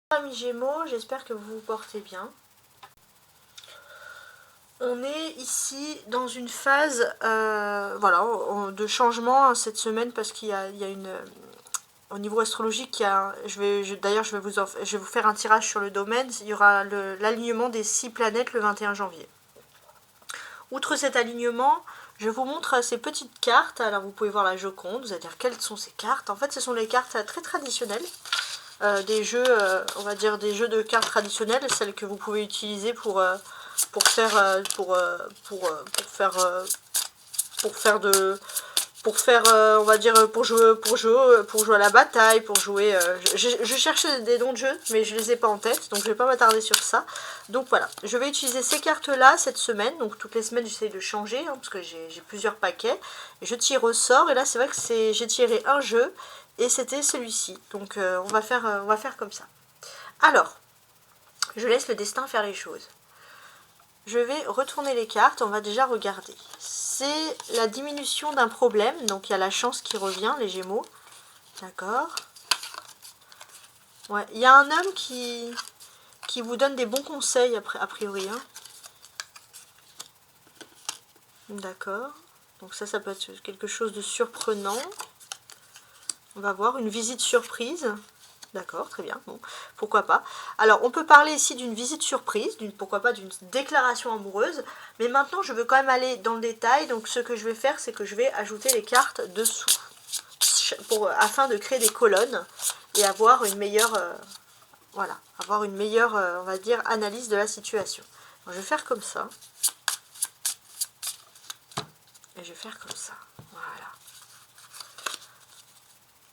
Amis Gémeaux, j'espère que vous vous portez bien. On est ici dans une phase voilà, de changement cette semaine parce qu'il y a une... Au niveau astrologique, d'ailleurs je vais vous faire un tirage sur le domaine. Il y aura l'alignement des 6 planètes le 21 janvier. Outre cet alignement, je vous montre ces petites cartes. Alors vous pouvez voir la Joconde, vous allez dire quelles sont ces cartes. En fait ce sont des cartes très traditionnelles. Des jeux, on va dire des jeux de cartes traditionnelles, celles que vous pouvez utiliser pour faire on va dire pour jouer à la bataille, pour jouer. Je cherchais des noms de jeux, mais je les ai pas en tête, donc je vais pas m'attarder sur ça. Donc voilà, je vais utiliser ces cartes-là cette semaine. Donc toutes les semaines, j'essaie de changer, hein, parce que j'ai plusieurs paquets. Et je tire au sort, et là c'est vrai que j'ai tiré un jeu. Et c'était celui-ci. Donc on va faire comme ça. Alors, je laisse le destin faire les choses. Je vais retourner les cartes. On va déjà regarder. C'est la diminution d'un problème. Donc il y a la chance qui revient, les Gémeaux. D'accord. Ouais, il y a un homme qui vous donne des bons conseils, a priori. Hein. D'accord. Donc ça peut être quelque chose de surprenant. On va voir une visite surprise. D'accord, très bien, bon, pourquoi pas. Alors, on peut parler ici d'une visite surprise, pourquoi pas d'une déclaration amoureuse, mais maintenant, je veux quand même aller dans le détail, donc ce que je vais faire, c'est que je vais ajouter les cartes dessous, afin de créer des colonnes et avoir une meilleure, voilà, avoir une meilleure, on va dire, analyse de la situation. Donc, je vais faire comme ça, et je vais faire comme ça, voilà.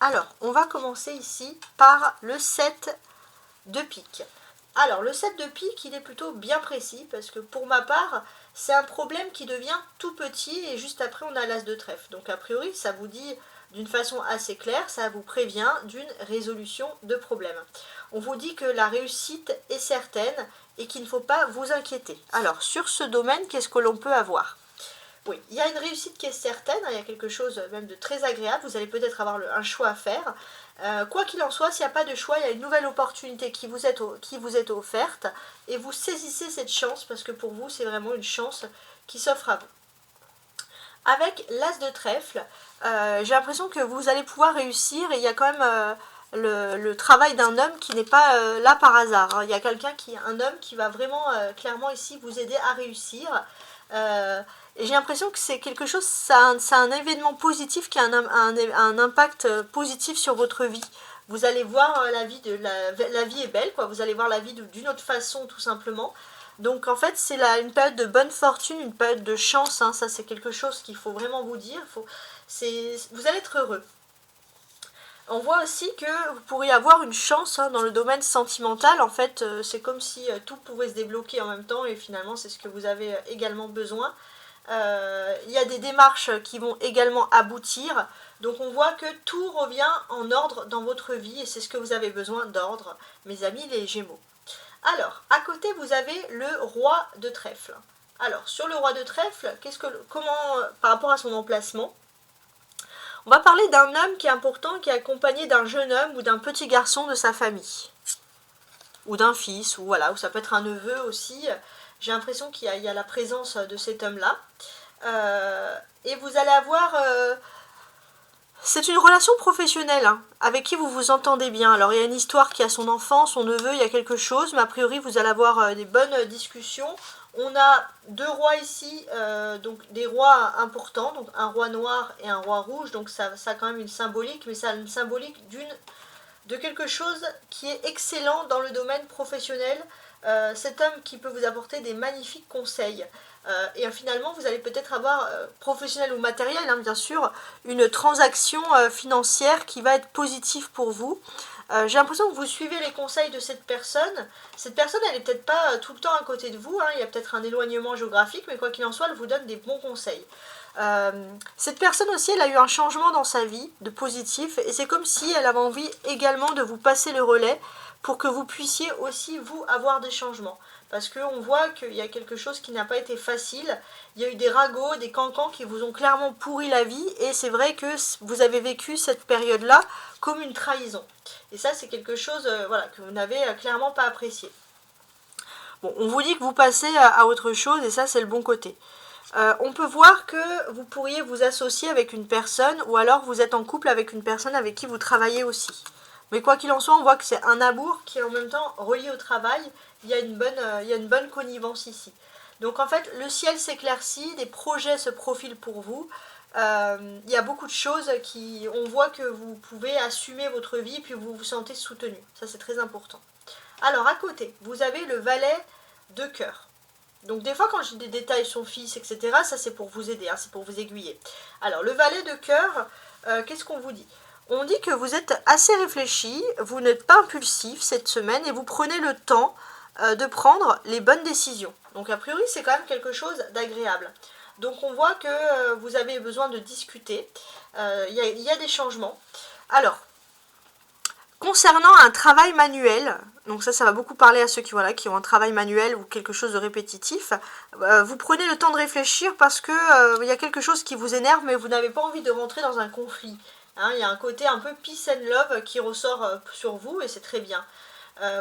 Alors, on va commencer ici par le 7 de pique. Alors, le 7 de pique, il est plutôt bien précis, parce que pour ma part, c'est un problème qui devient tout petit, et juste après, on a l'as de trèfle. Donc, a priori, ça vous dit d'une façon assez claire, ça vous prévient d'une résolution de problème. On vous dit que la réussite est certaine, et qu'il ne faut pas vous inquiéter. Alors, sur ce domaine, qu'est-ce que l'on peut avoir ? Oui, il y a une réussite qui est certaine, il y a quelque chose même de très agréable, vous allez peut-être avoir un choix à faire. Quoi qu'il en soit, s'il n'y a pas de choix, il y a une nouvelle opportunité qui vous est offerte, et vous saisissez cette chance, parce que pour vous, c'est vraiment une chance qui s'offre à vous. Avec l'as de trèfle, j'ai l'impression que vous allez pouvoir réussir, et il y a quand même le travail d'un homme qui n'est pas là par hasard. Hein. Il y a un homme qui va vraiment clairement ici vous aider à réussir. Et j'ai l'impression que c'est quelque chose, ça a un événement positif qui a un impact positif sur votre vie. Vous allez voir la vie est belle, quoi. Vous allez voir la vie d'une autre façon, tout simplement. Donc en fait, c'est une période de bonne fortune, une période de chance. Hein. Ça, c'est quelque chose qu'il faut vraiment vous dire. Vous allez être heureux. On voit aussi que vous pourriez avoir une chance dans le domaine sentimental. En fait, c'est comme si tout pouvait se débloquer en même temps, et finalement, c'est ce que vous avez également besoin. Il y a des démarches qui vont également aboutir. Donc on voit que tout revient en ordre dans votre vie, et c'est ce que vous avez besoin, d'ordre, mes amis les Gémeaux. Alors, à côté, vous avez le roi de trèfle. Alors, sur le roi de trèfle, par rapport à son emplacement, on va parler d'un homme qui est important, qui est accompagné d'un jeune homme ou d'un petit garçon de sa famille. Ou d'un fils, ou ça peut être un neveu aussi. J'ai l'impression qu'il y a la présence de cet homme-là. Et vous allez avoir... c'est une relation professionnelle, hein, avec qui vous vous entendez bien. Alors il y a une histoire qui a son enfant, son neveu, il y a quelque chose, mais a priori vous allez avoir des bonnes discussions. On a deux rois ici, donc des rois importants, donc un roi noir et un roi rouge, donc ça a quand même une symbolique, mais ça a une symbolique de quelque chose qui est excellent dans le domaine professionnel. Cet homme qui peut vous apporter des magnifiques conseils. Et finalement, vous allez peut-être avoir, professionnel ou matériel, hein, bien sûr, une transaction financière qui va être positive pour vous. J'ai l'impression que vous suivez les conseils de cette personne. Cette personne, elle n'est peut-être pas tout le temps à côté de vous. Hein. Il y a peut-être un éloignement géographique, mais quoi qu'il en soit, elle vous donne des bons conseils. Cette personne aussi, elle a eu un changement dans sa vie, de positif, et c'est comme si elle avait envie également de vous passer le relais pour que vous puissiez aussi, vous, avoir des changements. Parce qu'on voit qu'il y a quelque chose qui n'a pas été facile. Il y a eu des ragots, des cancans qui vous ont clairement pourri la vie. Et c'est vrai que vous avez vécu cette période-là comme une trahison. Et ça, c'est quelque chose voilà, que vous n'avez clairement pas apprécié. Bon, on vous dit que vous passez à autre chose et ça, c'est le bon côté. On peut voir que vous pourriez vous associer avec une personne ou alors vous êtes en couple avec une personne avec qui vous travaillez aussi. Mais quoi qu'il en soit, on voit que c'est un amour qui est en même temps relié au travail. Il y a une bonne connivence ici. Donc en fait, le ciel s'éclaircit, des projets se profilent pour vous. Il y a beaucoup de choses on voit que vous pouvez assumer votre vie puis vous vous sentez soutenu. Ça, c'est très important. Alors à côté, vous avez le valet de cœur. Donc des fois quand j'ai des détails sur fils, etc., ça c'est pour vous aider, hein, c'est pour vous aiguiller. Alors le valet de cœur, qu'est-ce qu'on vous dit? On dit que vous êtes assez réfléchi, vous n'êtes pas impulsif cette semaine et vous prenez le temps de prendre les bonnes décisions. Donc a priori c'est quand même quelque chose d'agréable. Donc on voit que vous avez besoin de discuter, il y a des changements. Alors, concernant un travail manuel, donc ça va beaucoup parler à ceux qui ont un travail manuel ou quelque chose de répétitif, vous prenez le temps de réfléchir parce que il y a quelque chose qui vous énerve mais vous n'avez pas envie de rentrer dans un conflit. Hein, il y a un côté un peu peace and love qui ressort sur vous et c'est très bien.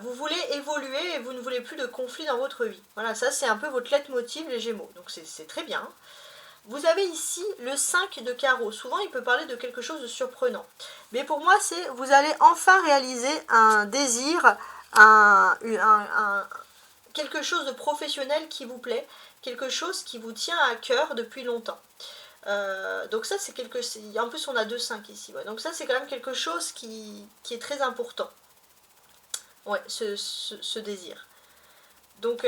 Vous voulez évoluer et vous ne voulez plus de conflit dans votre vie. Voilà, ça c'est un peu votre leitmotiv les Gémeaux, donc c'est très bien. Vous avez ici le 5 de carreau. Souvent, il peut parler de quelque chose de surprenant. Mais pour moi, c'est vous allez enfin réaliser un désir, quelque chose de professionnel qui vous plaît, quelque chose qui vous tient à cœur depuis longtemps. Donc ça, c'est en plus, on a 2-5 ici. Ouais. Donc ça, c'est quand même quelque chose qui est très important. Ouais, ce désir. Donc...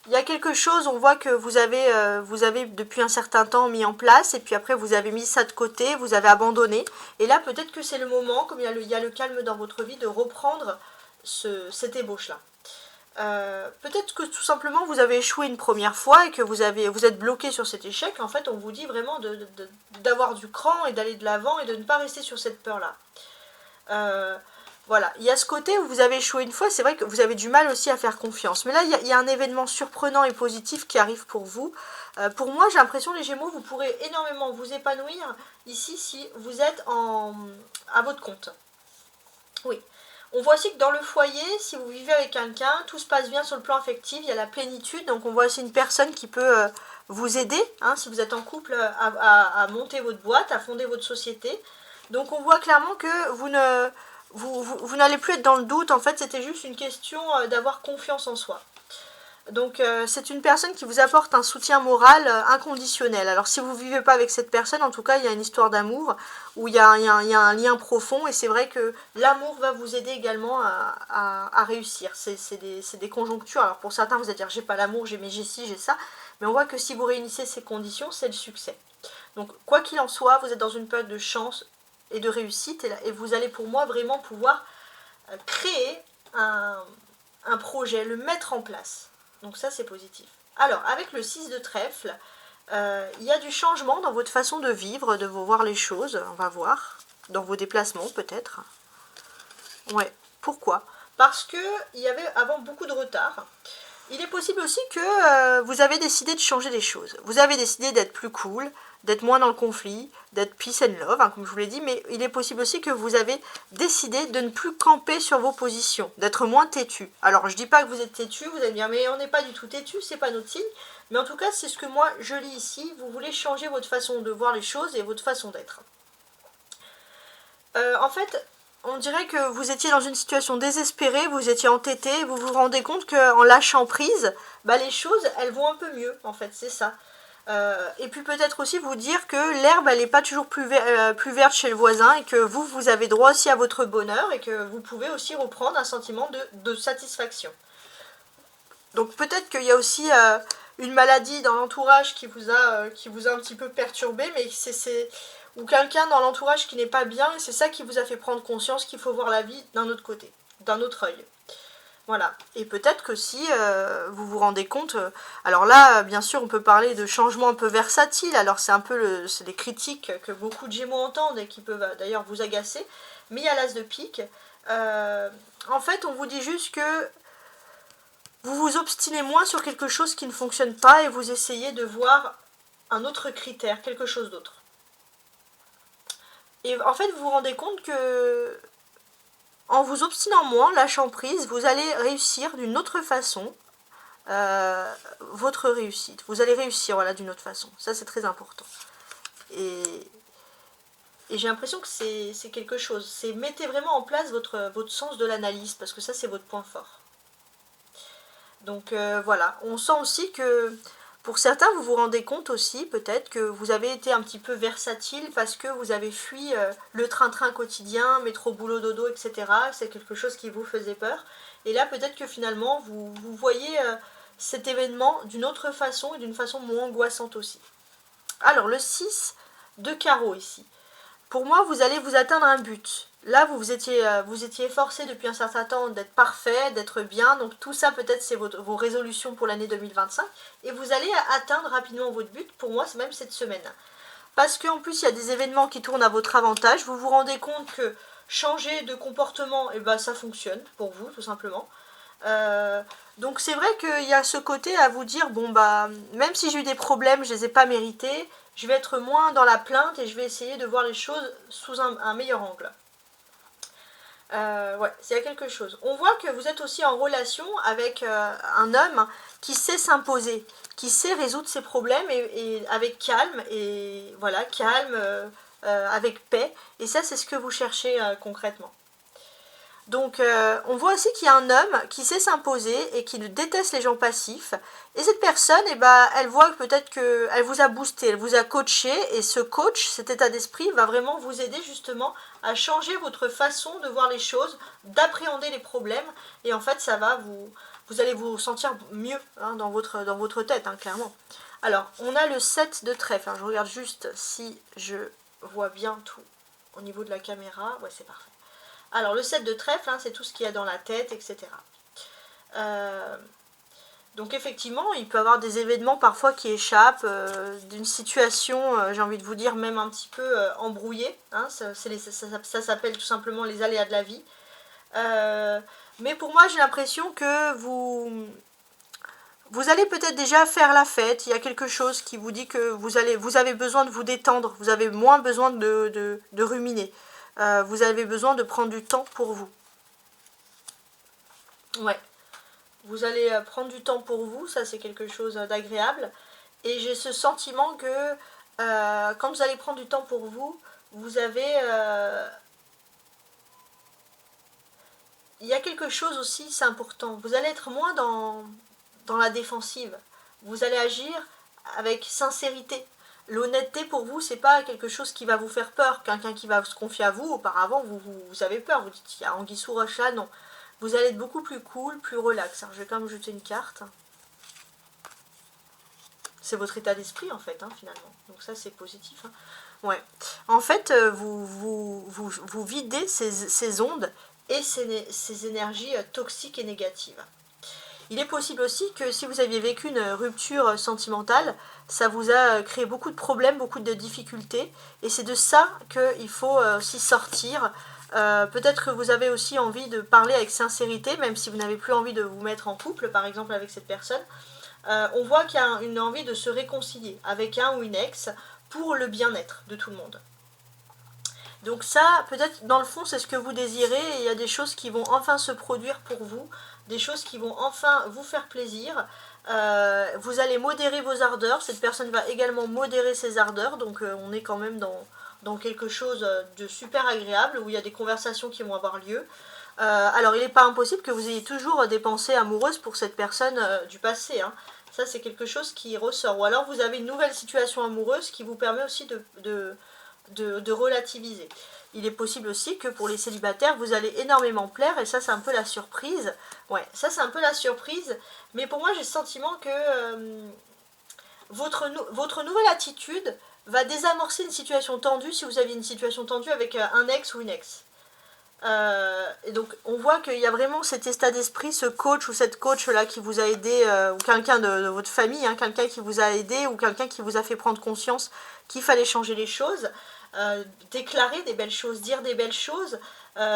il y a quelque chose, on voit que vous avez depuis un certain temps mis en place et puis après vous avez mis ça de côté, vous avez abandonné. Et là peut-être que c'est le moment, comme il y a le calme dans votre vie, de reprendre cette ébauche-là. Peut-être que tout simplement vous avez échoué une première fois et que vous êtes bloqué sur cet échec. En fait on vous dit vraiment d'avoir du cran et d'aller de l'avant et de ne pas rester sur cette peur-là. Voilà, il y a ce côté où vous avez échoué une fois, c'est vrai que vous avez du mal aussi à faire confiance. Mais là, il y a un événement surprenant et positif qui arrive pour vous. Pour moi, j'ai l'impression, les Gémeaux, vous pourrez énormément vous épanouir ici si vous êtes à votre compte. Oui. On voit aussi que dans le foyer, si vous vivez avec quelqu'un, tout se passe bien sur le plan affectif, il y a la plénitude. Donc on voit aussi une personne qui peut vous aider, hein, si vous êtes en couple, à monter votre boîte, à fonder votre société. Donc on voit clairement que vous n'allez plus être dans le doute, en fait c'était juste une question d'avoir confiance en soi. Donc c'est une personne qui vous apporte un soutien moral inconditionnel. Alors si vous ne vivez pas avec cette personne, en tout cas il y a une histoire d'amour, où il y a un lien profond, et c'est vrai que l'amour va vous aider également à réussir. C'est des conjonctures, alors pour certains vous allez dire j'ai pas l'amour, j'ai ci, j'ai ça, mais on voit que si vous réunissez ces conditions, c'est le succès. Donc quoi qu'il en soit, vous êtes dans une période de chance et de réussite, et vous allez pour moi vraiment pouvoir créer un projet, le mettre en place. Donc ça c'est positif. Alors avec le 6 de trèfle, il y a du changement dans votre façon de vivre, de voir les choses, on va voir, dans vos déplacements peut-être. Ouais, pourquoi? Parce qu'il y avait avant beaucoup de retard. Il est possible aussi que vous avez décidé de changer des choses. Vous avez décidé d'être plus cool, d'être moins dans le conflit, d'être peace and love, hein, comme je vous l'ai dit, mais il est possible aussi que vous avez décidé de ne plus camper sur vos positions, d'être moins têtu. Alors, je ne dis pas que vous êtes têtu, vous allez me dire, mais on n'est pas du tout têtu, c'est pas notre signe, mais en tout cas, c'est ce que moi, je lis ici, vous voulez changer votre façon de voir les choses et votre façon d'être. En fait, on dirait que vous étiez dans une situation désespérée, vous étiez entêté, vous vous rendez compte qu'en lâchant prise, bah, les choses, elles vont un peu mieux, en fait, c'est ça. Et puis peut-être aussi vous dire que l'herbe, elle n'est pas toujours plus verte chez le voisin, et que vous avez droit aussi à votre bonheur, et que vous pouvez aussi reprendre un sentiment de satisfaction. Donc peut-être qu'il y a aussi une maladie dans l'entourage qui vous a un petit peu perturbé, mais ou quelqu'un dans l'entourage qui n'est pas bien, et c'est ça qui vous a fait prendre conscience qu'il faut voir la vie d'un autre côté, d'un autre œil. Voilà, et peut-être que si vous vous rendez compte, alors là, bien sûr, on peut parler de changements un peu versatiles, alors c'est un peu c'est des critiques que beaucoup de Gémeaux entendent et qui peuvent d'ailleurs vous agacer, mais il y a l'as de pique, En fait, on vous dit juste que vous vous obstinez moins sur quelque chose qui ne fonctionne pas et vous essayez de voir un autre critère, quelque chose d'autre. Et en fait, vous vous rendez compte que en vous obstinant moins, lâchant prise, vous allez réussir d'une autre façon votre réussite. Vous allez réussir, voilà, d'une autre façon. Ça, c'est très important. Et j'ai l'impression que c'est quelque chose. C'est mettez vraiment en place votre sens de l'analyse, parce que ça, c'est votre point fort. Donc voilà, on sent aussi que pour certains, vous vous rendez compte aussi peut-être que vous avez été un petit peu versatile parce que vous avez fui le train-train quotidien, métro, boulot, dodo, etc. C'est quelque chose qui vous faisait peur. Et là, peut-être que finalement, vous voyez cet événement d'une autre façon et d'une façon moins angoissante aussi. Alors, le 6 de carreau ici. Pour moi, vous allez vous atteindre un but. Là, vous étiez efforcé depuis un certain temps d'être parfait, d'être bien. Donc tout ça, peut-être, c'est vos résolutions pour l'année 2025. Et vous allez atteindre rapidement votre but. Pour moi, c'est même cette semaine. Parce qu'en plus, il y a des événements qui tournent à votre avantage. Vous vous rendez compte que changer de comportement, eh ben, ça fonctionne pour vous, tout simplement. Donc c'est vrai qu'il y a ce côté à vous dire, bon bah, même si j'ai eu des problèmes, je ne les ai pas mérités, je vais être moins dans la plainte et je vais essayer de voir les choses sous un meilleur angle. Ouais, il y a quelque chose. On voit que vous êtes aussi en relation avec un homme qui sait s'imposer, qui sait résoudre ses problèmes et avec calme, et voilà, calme, avec paix. Et ça, c'est ce que vous cherchez concrètement. Donc on voit aussi qu'il y a un homme qui sait s'imposer et qui déteste les gens passifs. Et cette personne, eh ben, elle voit peut-être qu'elle vous a boosté, elle vous a coaché. Et ce coach, cet état d'esprit, va vraiment vous aider justement à changer votre façon de voir les choses, d'appréhender les problèmes. Et en fait, ça va vous allez vous sentir mieux hein, dans votre tête, hein, clairement. Alors, on a le 7 de trèfle. Je regarde juste si je vois bien tout au niveau de la caméra. Ouais, c'est parfait. Alors, le 7 de trèfle, hein, c'est tout ce qu'il y a dans la tête, etc. Donc, effectivement, il peut y avoir des événements parfois qui échappent d'une situation, j'ai envie de vous dire, même un petit peu embrouillée. Hein, ça s'appelle tout simplement les aléas de la vie. Mais pour moi, j'ai l'impression que vous allez peut-être déjà faire la fête. Il y a quelque chose qui vous dit que vous avez besoin de vous détendre. Vous avez moins besoin de ruminer. Vous avez besoin de prendre du temps pour vous. Ouais. Vous allez prendre du temps pour vous, ça c'est quelque chose d'agréable. Et j'ai ce sentiment que quand vous allez prendre du temps pour vous, vous avez... il y a quelque chose aussi, c'est important. Vous allez être moins dans la défensive. Vous allez agir avec sincérité. L'honnêteté pour vous, c'est pas quelque chose qui va vous faire peur. Quelqu'un qui va se confier à vous, auparavant, vous avez peur. Vous dites, il y a anguille sous roche là, non. Vous allez être beaucoup plus cool, plus relax. Alors, je vais quand même jeter une carte. C'est votre état d'esprit, en fait, hein, finalement. Donc ça, c'est positif. Hein. Ouais. En fait, vous videz ces ondes et ces énergies toxiques et négatives. Il est possible aussi que si vous aviez vécu une rupture sentimentale, ça vous a créé beaucoup de problèmes, beaucoup de difficultés. Et c'est de ça qu'il faut aussi sortir. Peut-être que vous avez aussi envie de parler avec sincérité, même si vous n'avez plus envie de vous mettre en couple, par exemple, avec cette personne. On voit qu'il y a une envie de se réconcilier avec un ou une ex pour le bien-être de tout le monde. Donc ça, peut-être dans le fond, c'est ce que vous désirez et il y a des choses qui vont enfin se produire pour vous, des choses qui vont enfin vous faire plaisir. Vous allez modérer vos ardeurs, cette personne va également modérer ses ardeurs, donc on est quand même dans quelque chose de super agréable où il y a des conversations qui vont avoir lieu. Alors il n'est pas impossible que vous ayez toujours des pensées amoureuses pour cette personne du passé, hein. Ça c'est quelque chose qui ressort. Ou alors vous avez une nouvelle situation amoureuse qui vous permet aussi de relativiser. Il est possible aussi que pour les célibataires, vous allez énormément plaire, et ça c'est un peu la surprise. Ouais, ça c'est un peu la surprise, mais pour moi j'ai le sentiment que votre nouvelle attitude va désamorcer une situation tendue si vous aviez une situation tendue avec un ex ou une ex. Et donc on voit qu'il y a vraiment cet état d'esprit, ce coach ou cette coach là qui vous a aidé, ou quelqu'un de votre famille, hein, quelqu'un qui vous a aidé ou quelqu'un qui vous a fait prendre conscience qu'il fallait changer les choses. déclarer des belles choses, dire des belles choses,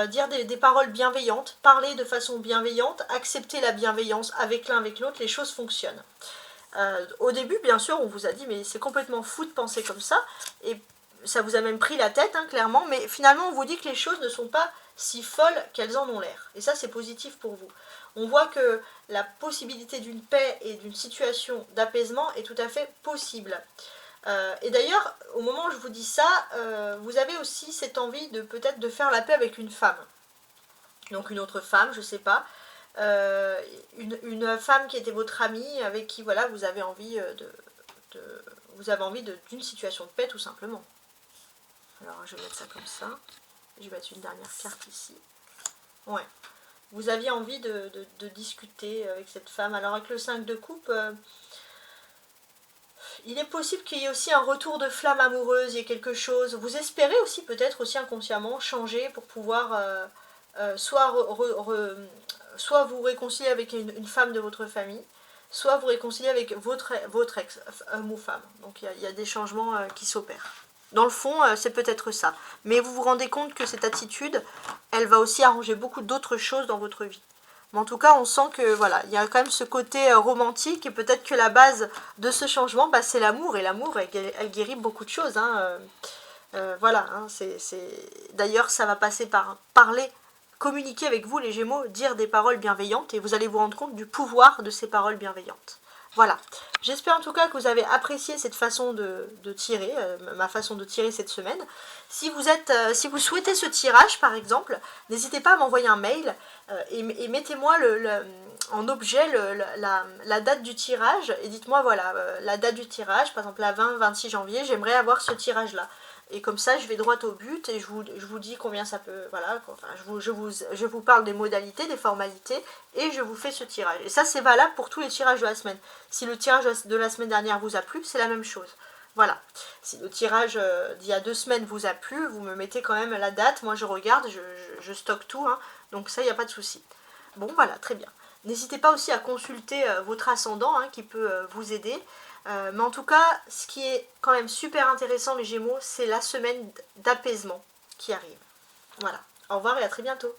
dire des paroles bienveillantes, parler de façon bienveillante, accepter la bienveillance avec l'un avec l'autre, les choses fonctionnent. Au début, bien sûr, on vous a dit mais c'est complètement fou de penser comme ça, et ça vous a même pris la tête, hein, clairement, mais finalement on vous dit que les choses ne sont pas si folles qu'elles en ont l'air, et ça c'est positif pour vous. On voit que la possibilité d'une paix et d'une situation d'apaisement est tout à fait possible. Et d'ailleurs, au moment où je vous dis ça, vous avez aussi cette envie de peut-être de faire la paix avec une femme. Donc une autre femme, je sais pas. Une femme qui était votre amie, avec qui voilà, vous avez envie d'une situation de paix tout simplement. Alors je vais mettre ça comme ça. Je vais mettre une dernière carte ici. Ouais. Vous aviez envie de discuter avec cette femme. Alors avec le 5 de coupe, il est possible qu'il y ait aussi un retour de flamme amoureuse, il y ait quelque chose. Vous espérez aussi peut-être aussi inconsciemment changer pour pouvoir soit vous réconcilier avec une femme de votre famille, soit vous réconcilier avec votre ex, homme ou femme. Donc il y a des changements qui s'opèrent. Dans le fond, c'est peut-être ça. Mais vous vous rendez compte que cette attitude, elle va aussi arranger beaucoup d'autres choses dans votre vie. Mais en tout cas, on sent que voilà, il y a quand même ce côté romantique, et peut-être que la base de ce changement, bah, c'est l'amour. Et l'amour, elle guérit beaucoup de choses. Hein. Voilà, hein, d'ailleurs, ça va passer par parler, communiquer avec vous, les Gémeaux, dire des paroles bienveillantes, et vous allez vous rendre compte du pouvoir de ces paroles bienveillantes. Voilà, j'espère en tout cas que vous avez apprécié cette façon de tirer, ma façon de tirer cette semaine. Si vous souhaitez ce tirage par exemple, n'hésitez pas à m'envoyer un mail et mettez-moi en objet la date du tirage, et dites-moi voilà, la date du tirage, par exemple la 20-26 janvier, j'aimerais avoir ce tirage là. Et comme ça, je vais droit au but et je vous dis combien ça peut... Voilà, enfin, je vous parle des modalités, des formalités, et je vous fais ce tirage. Et ça, c'est valable pour tous les tirages de la semaine. Si le tirage de la semaine dernière vous a plu, c'est la même chose. Voilà. Si le tirage d'il y a 2 semaines vous a plu, vous me mettez quand même la date. Moi, je regarde, je stocke tout. Hein, donc ça, il n'y a pas de souci. Bon, voilà, très bien. N'hésitez pas aussi à consulter votre ascendant hein, qui peut vous aider. Mais en tout cas, ce qui est quand même super intéressant les Gémeaux, c'est la semaine d'apaisement qui arrive. Voilà. Au revoir et à très bientôt.